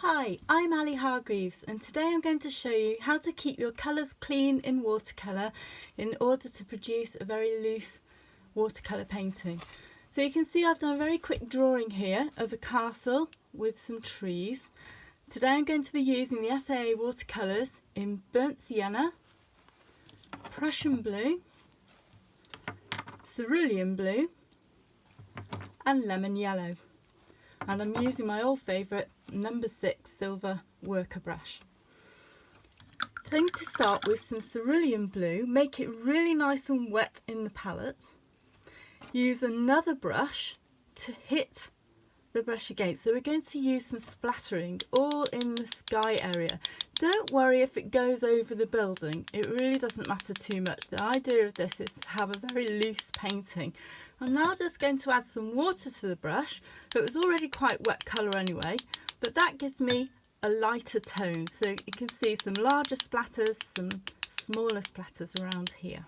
Hi, I'm Ali Hargreaves and today I'm going to show you how to keep your colours clean in watercolour in order to produce a very loose watercolour painting. So you can see I've done a very quick drawing here of a castle with some trees. Today I'm going to be using the SAA watercolours in burnt sienna, Prussian blue, cerulean blue and lemon yellow. And I'm using my old favourite number 6 silver worker brush. Going to start with some cerulean blue, make it really nice and wet in the palette. Use another brush to hit the brush again. So we're going to use some splattering all in the sky area. Don't worry if it goes over the building, it really doesn't matter too much. The idea of this is to have a very loose painting. I'm now just going to add some water to the brush. So it was already quite wet colour anyway, but that gives me a lighter tone. So you can see some larger splatters, some smaller splatters around here.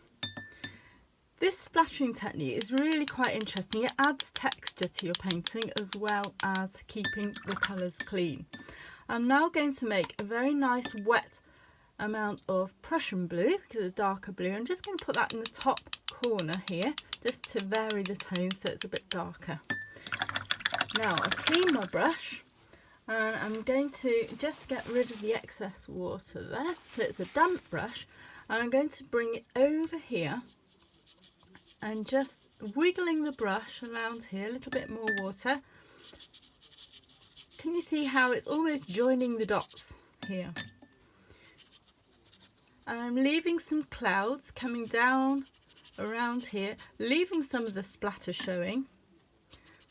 This splattering technique is really quite interesting. It adds texture to your painting as well as keeping the colours clean. I'm now going to make a very nice wet amount of Prussian blue, because it's a darker blue. I'm just going to put that in the top corner here just to vary the tone so it's a bit darker. Now I've cleaned my brush and I'm going to just get rid of the excess water there. So it's a damp brush and I'm going to bring it over here and just wiggling the brush around here, a little bit more water. Can you see how it's almost joining the dots here? And I'm leaving some clouds coming down around here, leaving some of the splatter showing.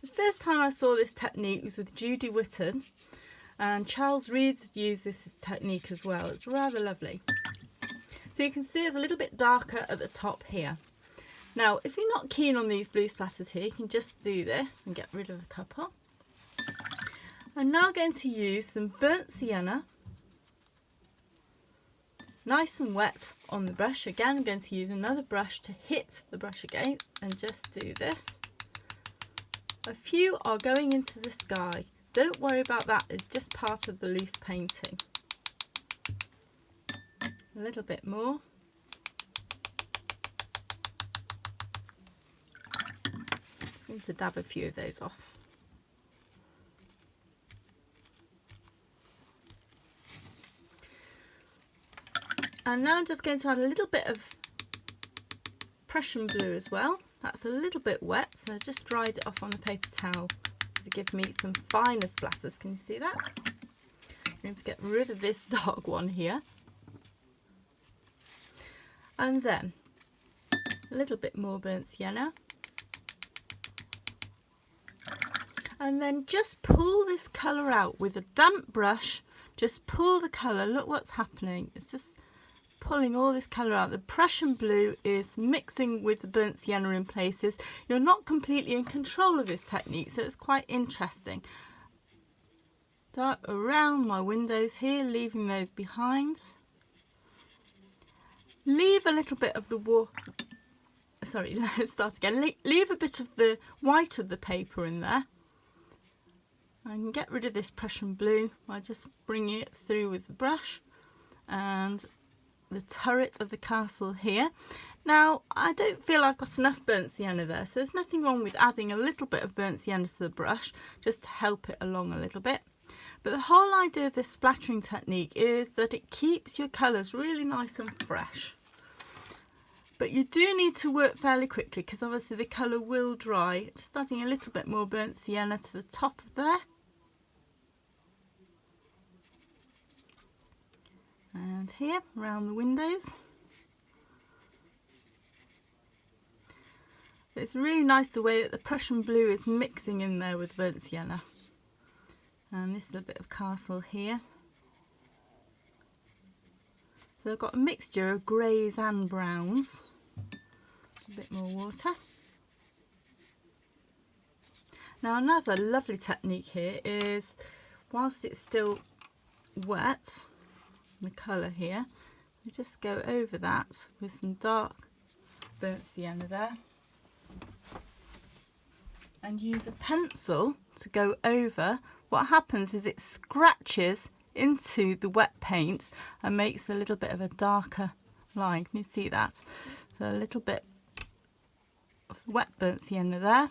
The first time I saw this technique was with Judy Whitton, and Charles Reed's used this technique as well. It's rather lovely. So you can see it's a little bit darker at the top here. Now, if you're not keen on these blue splatters here, you can just do this and get rid of a couple. I'm now going to use some burnt sienna, nice and wet on the brush. Again, I'm going to use another brush to hit the brush against and just do this. A few are going into the sky. Don't worry about that, it's just part of the loose painting. A little bit more. I'm going to dab a few of those off. And now I'm just going to add a little bit of Prussian blue as well. That's a little bit wet, so I just dried it off on the paper towel to give me some finer splatters. Can you see that? I'm going to get rid of this dark one here. And then a little bit more burnt sienna. And then just pull this colour out with a damp brush. Just pull the colour. Look what's happening. It's just pulling all this colour out. The Prussian blue is mixing with the burnt sienna in places. You're not completely in control of this technique, so it's quite interesting. Dark around my windows here, leaving those behind. Leave a little bit of the sorry, let's start again. Leave a bit of the white of the paper in there. I can get rid of this Prussian blue by just bringing it through with the brush and the turret of the castle here. Now, I don't feel I've got enough burnt sienna there, so there's nothing wrong with adding a little bit of burnt sienna to the brush just to help it along a little bit. But the whole idea of this splattering technique is that it keeps your colours really nice and fresh. But you do need to work fairly quickly because obviously the colour will dry. Just adding a little bit more burnt sienna to the top of there. And here around the windows. It's really nice the way that the Prussian blue is mixing in there with burnt sienna. And this little bit of castle here. So I've got a mixture of greys and browns. A bit more water. Now another lovely technique here is, whilst it's still wet, the colour here, we just go over that with some dark burnt sienna there. and use a pencil to go over, what happens is it scratches into the wet paint and makes a little bit of a darker line. Can you see that? So a little bit of wet burnt sienna there,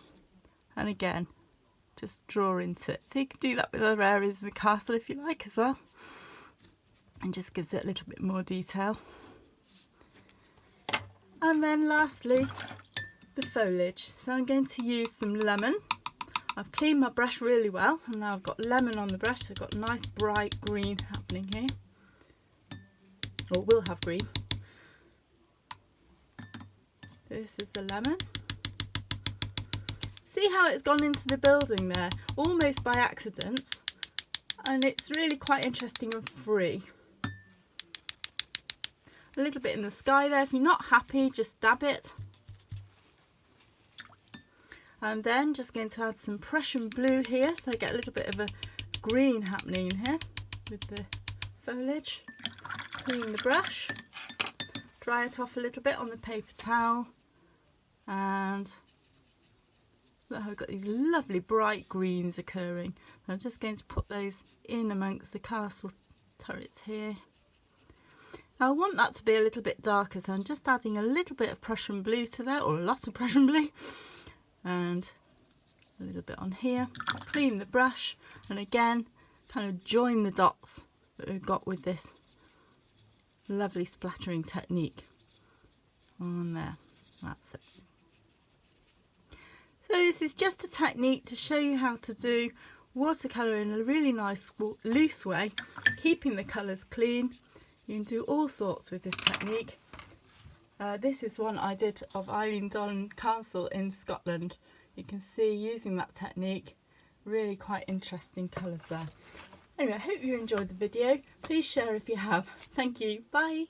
and again just draw into it. So you can do that with other areas of the castle if you like as well, and just gives it a little bit more detail. And then lastly, the foliage. So I'm going to use some lemon. I've cleaned my brush really well, and now I've got lemon on the brush. I've got nice bright green happening here, or will have green. This is the lemon. See how it's gone into the building there, almost by accident, and it's really quite interesting and free. A little bit in the sky there. If you're not happy, just dab it. And then just going to add some Prussian Blue here, so I get a little bit of a green happening in here with the foliage. Clean the brush, dry it off a little bit on the paper towel, and look, I've got these lovely bright greens occurring. So I'm just going to put those in amongst the castle turrets here. I want that to be a little bit darker, so I'm just adding a little bit of Prussian Blue to there, or a lot of Prussian Blue, and a little bit on here. Clean the brush, and again kind of join the dots that we've got with this lovely splattering technique on there. That's it. So this is just a technique to show you how to do watercolour in a really nice loose way, keeping the colours clean. You can do all sorts with this technique. This is one I did of Eileen Dolan Castle in Scotland. You can see using that technique, really quite interesting colours there. Anyway, I hope you enjoyed the video. Please share if you have. Thank you. Bye.